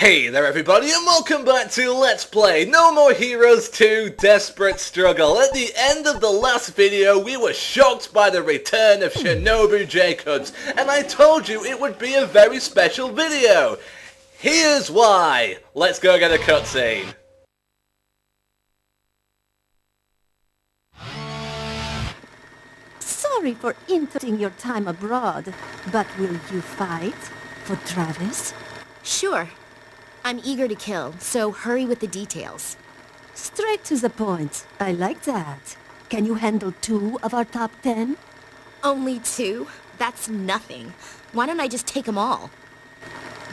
Hey there everybody and welcome back to Let's Play No More Heroes 2 Desperate Struggle. At the end of the last video we were shocked by the return of Shinobu Jacobs and I told you it would be a very special video. Here's why. Let's go get a cutscene. Sorry for interrupting your time abroad, but will you fight for Travis? Sure. I'm eager to kill, so hurry with the details. Straight to the point. I like that. Can you handle 2 of our top 10? Only 2? That's nothing. Why don't I just take them all?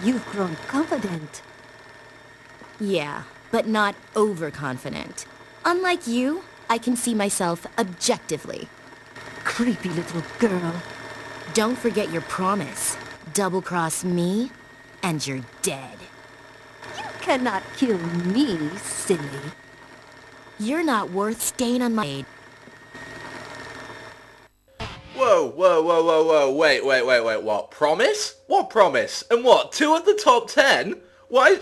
You've grown confident. Yeah, but not overconfident. Unlike you, I can see myself objectively. Creepy little girl. Don't forget your promise. Double-cross me, and you're dead. You cannot kill me, silly. You're not worth staying on my... Whoa, wait, what? Promise? What promise? And what, 2 of the top 10? Why?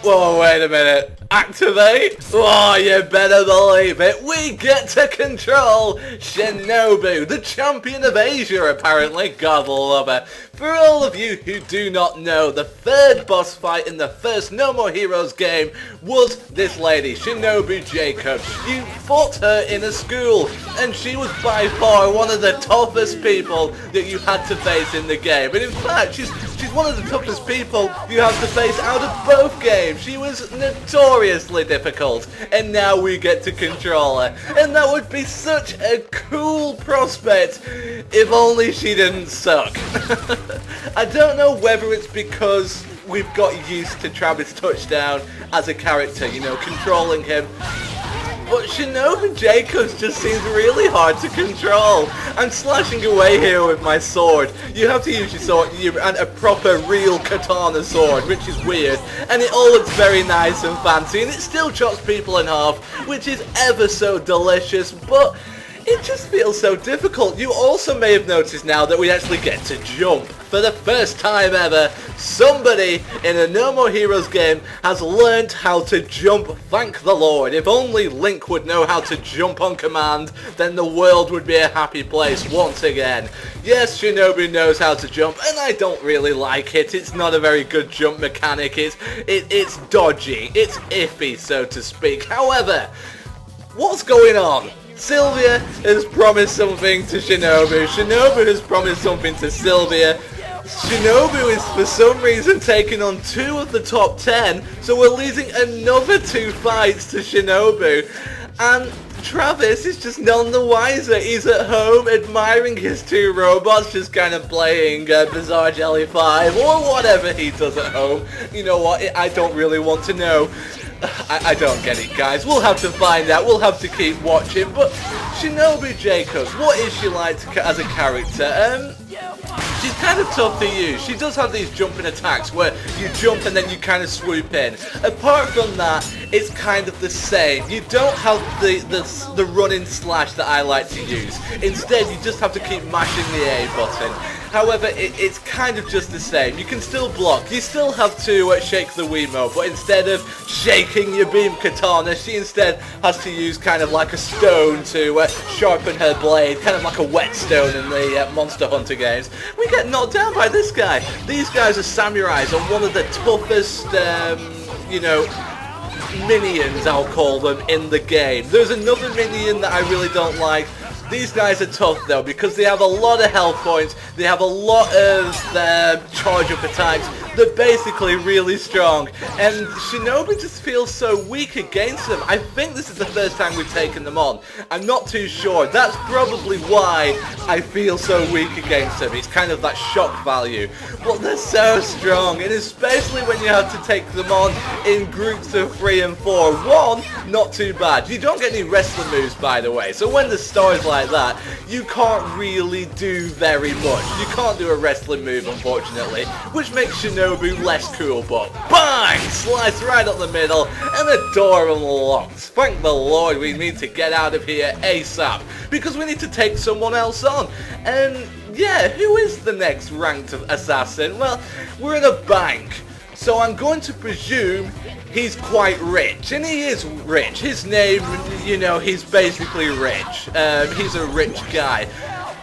Whoa, wait a minute. Activate? Oh, you better believe it. We get to control Shinobu, the champion of Asia, apparently. God love her. For all of you who do not know, the 3rd boss fight in the first No More Heroes game was this lady, Shinobu Jacobs. You fought her in a school, and she was by far one of the toughest people that you had to face in the game. And in fact, she's one of the toughest people you have to face out of both games. She was notoriously difficult, and now we get to control her. And that would be such a cool prospect if only she didn't suck. I don't know whether it's because we've got used to Travis Touchdown as a character, you know, controlling him. But Shinobu Jacobs just seems really hard to control. I'm slashing away here with my sword. You have to use your sword and a proper real katana sword, which is weird. And it all looks very nice and fancy, and it still chops people in half, which is ever so delicious, but it just feels so difficult. You also may have noticed now that we actually get to jump. For the first time ever, somebody in a No More Heroes game has learned how to jump, thank the Lord. If only Link would know how to jump on command, then the world would be a happy place once again. Yes, Shinobu knows how to jump, and I don't really like it. It's not a very good jump mechanic. It's dodgy. It's iffy, so to speak. However, what's going on? Sylvia has promised something to Shinobu. Shinobu has promised something to Sylvia. Shinobu is for some reason taking on 2 of the top 10, so we're losing another 2 fights to Shinobu. And Travis is just none the wiser. He's at home admiring his 2 robots, just kind of playing Bizarre Jelly 5 or whatever he does at home. You know what, I don't really want to know. I don't get it, guys. We'll have to find out. We'll have to keep watching. But Shinobu Jacobs, what is she like as a character? She's kind of tough to use. She does have these jumping attacks where you jump and then you kind of swoop in. Apart from that, it's kind of the same. You don't have the running slash that I like to use. Instead, you just have to keep mashing the A button. However, it's kind of just the same. You can still block. You still have to shake the Wiimote, but instead of shaking your beam katana, she instead has to use kind of like a stone to sharpen her blade, kind of like a whetstone in the Monster Hunter games. We get knocked down by this guy. These guys are samurais and one of the toughest, you know, minions, I'll call them, in the game. There's another minion that I really don't like. These guys are tough though because they have a lot of health points, they have a lot of charge-up attacks, they're basically really strong, and Shinobu just feels so weak against them. I think this is the first time we've taken them on. I'm not too sure. That's probably why I feel so weak against them. It's kind of that shock value. But they're so strong, and especially when you have to take them on in groups of 3 and 4. 1, not too bad. You don't get any wrestling moves, by the way, so when the stars like that, you can't really do very much. You can't do a wrestling move, unfortunately, which makes Shinobu less cool, but bang! Slice right up the middle, and the door unlocked. Thank the Lord, we need to get out of here ASAP, because we need to take someone else on. And yeah, who is the next ranked assassin? Well, we're in a bank. So I'm going to presume he's quite rich, and he is rich. His name, you know, he's basically rich. He's a rich guy.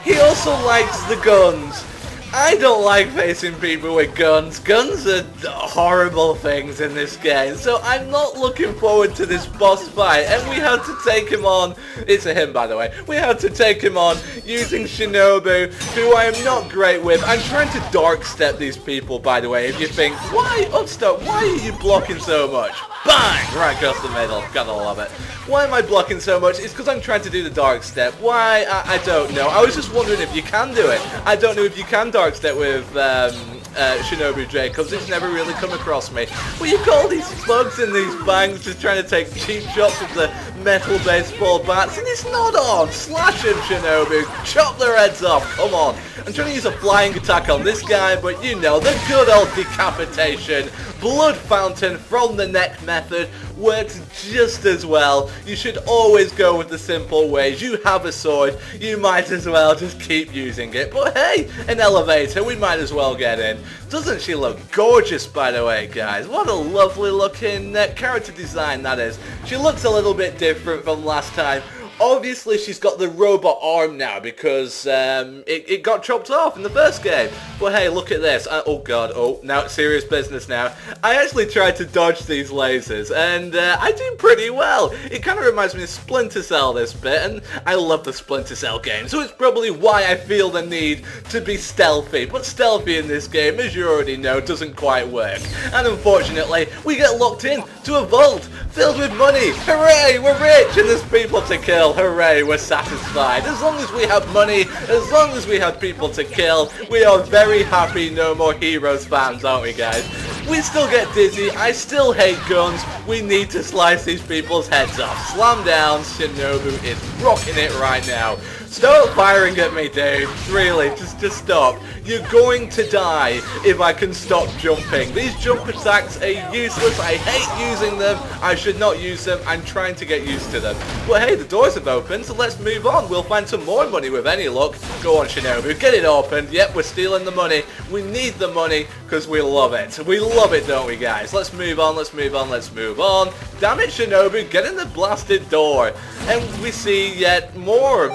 He also likes the guns. I don't like facing people with guns. Guns are horrible things in this game, so I'm not looking forward to this boss fight, and we have to take him on. It's a him, by the way. We have to take him on using Shinobu, who I am not great with. I'm trying to dark step these people, by the way. If you think, why, oh stop, why are you blocking so much? Bang! Right across the middle. Gotta love it. Why am I blocking so much? It's because I'm trying to do the dark step. Why? I don't know. I was just wondering if you can do it. I don't know if you can dark step with Shinobu Jacobs. It's never really come across me. Well, you've got all these thugs in these bangs just trying to take cheap shots with the metal baseball bats, and it's not on. Slash him, Shinobu. Chop their heads off. Come on. I'm trying to use a flying attack on this guy, but you know, the good old decapitation, blood fountain from the neck method works just as well. You should always go with the simple ways. You have a sword, you might as well just keep using it. But hey, an elevator, we might as well get in. Doesn't she look gorgeous, by the way, guys? What a lovely looking character design that is. She looks a little bit different from last time. Obviously, she's got the robot arm now because it got chopped off in the first game. But hey, look at this. Oh god, oh, now it's serious business now. I actually tried to dodge these lasers, and I do pretty well. It kind of reminds me of Splinter Cell, this bit, and I love the Splinter Cell game, so it's probably why I feel the need to be stealthy. But stealthy in this game, as you already know, doesn't quite work. And unfortunately, we get locked in to a vault filled with money. Hooray, we're rich, and there's people to kill. Hooray, we're satisfied. As long as we have money, as long as we have people to kill, we are very happy No More Heroes fans, aren't we, guys? We still get dizzy. I still hate guns. We need to slice these people's heads off. Slam down. Shinobu is rocking it right now. Stop firing at me, dude. Really, just stop. You're going to die if I can stop jumping. These jump attacks are useless. I hate using them. I should not use them. I'm trying to get used to them. Well, hey, the doors have opened, so let's move on. We'll find some more money with any luck. Go on, Shinobu. Get it opened. Yep, we're stealing the money. We need the money because we love it. We love it, don't we, guys? Let's move on. Let's move on. Let's move on. Damn it, Shinobu. Get in the blasted door. And we see yet more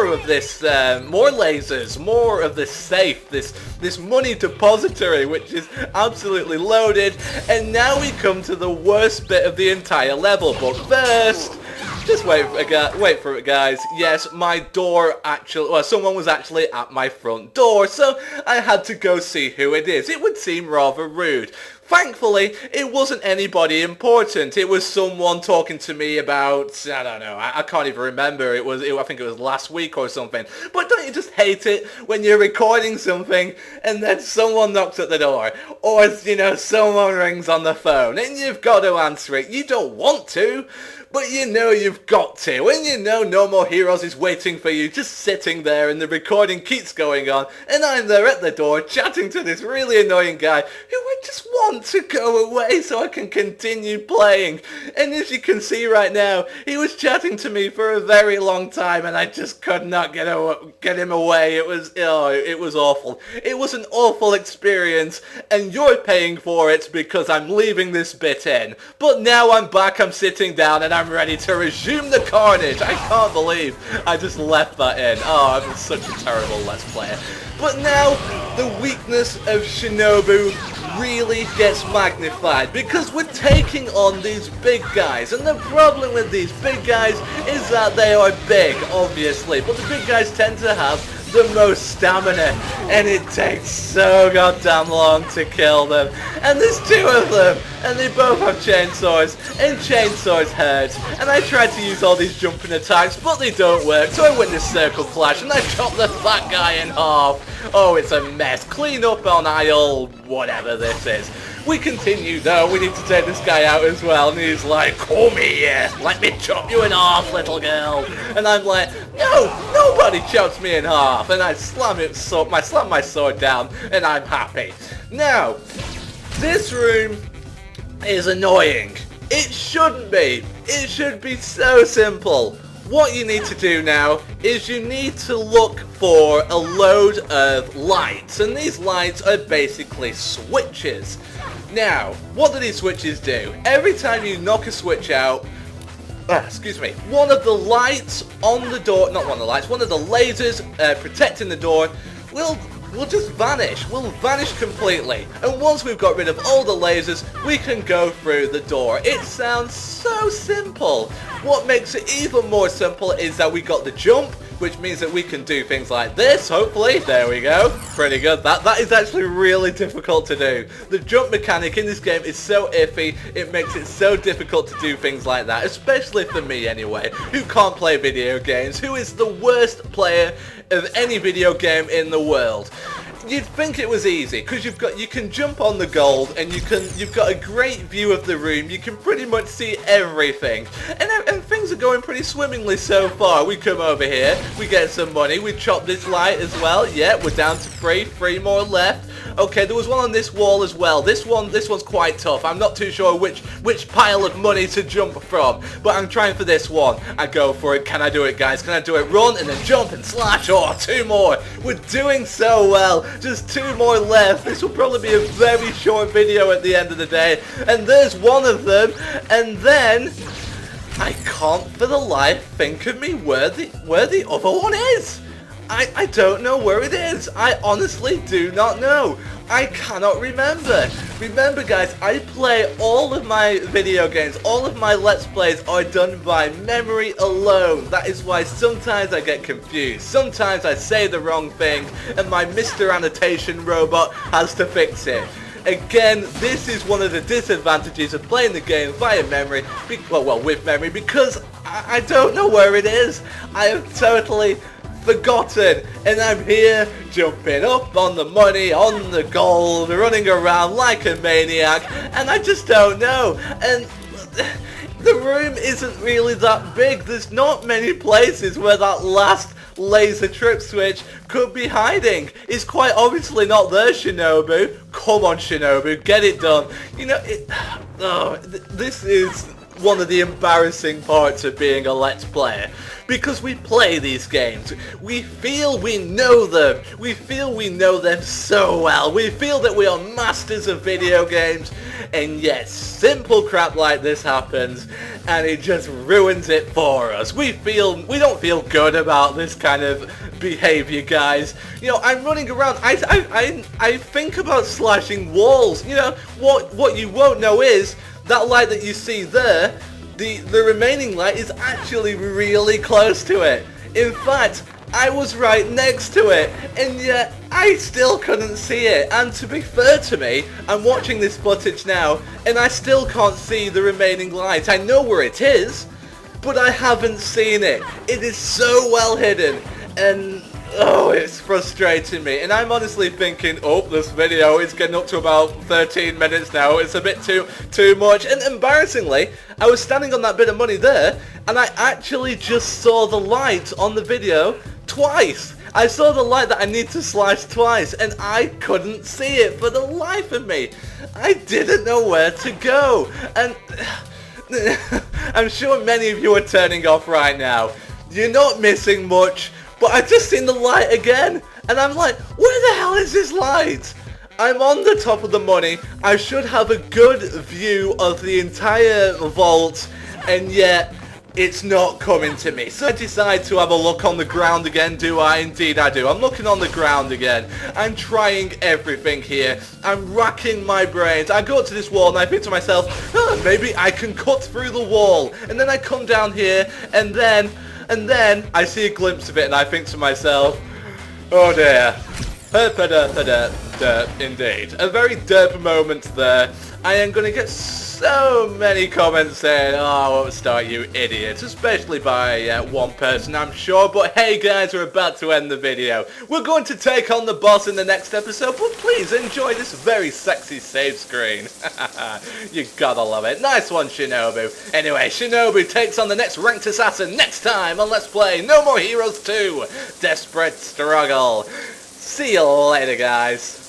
of this, more lasers, more of this safe, this money depository, which is absolutely loaded. And now we come to the worst bit of the entire level. But first, just wait for it, guys. Yes, my door actually, well, someone was actually at my front door, so I had to go see who it is. It would seem rather rude. Thankfully, it wasn't anybody important. It was someone talking to me about, I don't know, I can't even remember. I think it was last week or something. But don't you just hate it when you're recording something and then someone knocks at the door? Or, you know, someone rings on the phone and you've got to answer it. You don't want to, but you know you've got to. And you know No More Heroes is waiting for you, just sitting there, and the recording keeps going on. And I'm there at the door chatting to this really annoying guy who I just want to go away so I can continue playing. And as you can see right now, he was chatting to me for a very long time and I just could not get him away. It was awful. It was an awful experience, and you're paying for it because I'm leaving this bit in. But now I'm back, I'm sitting down, and I'm ready to resume the carnage. I can't believe I just left that in. Oh, I'm such a terrible Let's Player. But now, the weakness of Shinobu really gets magnified because we're taking on these big guys. And the problem with these big guys is that they are big, obviously. But the big guys tend to have the most stamina, and it takes so goddamn long to kill them. And there's two of them, and they both have chainsaws, and chainsaws hurt. And I tried to use all these jumping attacks, but they don't work, so I win this circle clash, and I chop the fat guy in half. Oh, it's a mess. Clean up on aisle whatever this is. We continue though, we need to take this guy out as well, and he's like, come here, let me chop you in half, little girl. And I'm like, no, nobody chops me in half. And I slam my sword down, and I'm happy. Now, this room is annoying. It shouldn't be. It should be so simple. What you need to do now is you need to look for a load of lights, and these lights are basically switches. Now, what do these switches do? Every time you knock a switch out, excuse me, one of the lights on the door, not one of the lights, one of the lasers protecting the door will just vanish. Will vanish completely. And once we've got rid of all the lasers, we can go through the door. It sounds so simple. What makes it even more simple is that we got the jump, which means that we can do things like this, hopefully. There we go. Pretty good. That is actually really difficult to do. The jump mechanic in this game is so iffy, it makes it so difficult to do things like that, especially for me anyway, who can't play video games, who is the worst player of any video game in the world. You'd think it was easy because you can jump on the gold and you've got a great view of the room. You can pretty much see everything, and things are going pretty swimmingly so far. We come over here, we get some money, we chop this light as well. Yeah, we're down to three more left. Okay, there was one on this wall as well. This one's quite tough. I'm not too sure which pile of money to jump from, but I'm trying for this one. I go for it. Can I do it, guys? Can I do it? Run and then jump and slash. Oh, 2 more. We're doing so well. Just 2 more left. This will probably be a very short video at the end of the day. And there's one of them. And then I can't for the life think of me where the other one is. I don't know where it is. I honestly do not know. I cannot remember. Remember, guys, I play all of my video games, all of my Let's Plays are done by memory alone. That is why sometimes I get confused. Sometimes I say the wrong thing, and my Mr. Annotation robot has to fix it. Again, this is one of the disadvantages of playing the game via memory, well, with memory, because I don't know where it is. I have totally forgotten, and I'm here jumping up on the money, on the gold, running around like a maniac, and I just don't know. And the room isn't really that big. There's not many places where that last laser trip switch could be hiding. It's quite obviously not there, Shinobu. Come on, Shinobu, get it done. You know, this is one of the embarrassing parts of being a Let's Player. Because we play these games, we feel we know them, we feel we know them so well, we feel that we are masters of video games, and yet simple crap like this happens, and it just ruins it for us. We don't feel good about this kind of behavior, guys. You know, I'm running around, I think about slashing walls. You know, what you won't know is, that light that you see there, the remaining light is actually really close to it. In fact, I was right next to it, and yet I still couldn't see it. And to be fair to me, I'm watching this footage now, and I still can't see the remaining light. I know where it is, but I haven't seen it. It is so well hidden, and oh, it's frustrating me. And I'm honestly thinking, oh, this video is getting up to about 13 minutes now. It's a bit too much. And embarrassingly, I was standing on that bit of money there, and I actually just saw the light on the video twice. I saw the light that I need to slash twice, and I couldn't see it for the life of me. I didn't know where to go. And I'm sure many of you are turning off right now. You're not missing much. But I just seen the light again, and I'm like, where the hell is this light? I'm on the top of the money, I should have a good view of the entire vault, and yet it's not coming to me. So I decide to have a look on the ground again, do I? Indeed I do. I'm looking on the ground again. I'm trying everything here. I'm racking my brains. I go up to this wall and I think to myself, oh, maybe I can cut through the wall. And then I come down here, and then I see a glimpse of it, and I think to myself, oh dear. Indeed. A very derp moment there. I am going to get so many comments saying, oh, won't start, you idiots, especially by one person, I'm sure. But hey guys, we're about to end the video. We're going to take on the boss in the next episode, but please enjoy this very sexy save screen. You gotta love it. Nice one, Shinobu. Anyway, Shinobu takes on the next ranked assassin next time on Let's Play No More Heroes 2 Desperate Struggle. See you later, guys.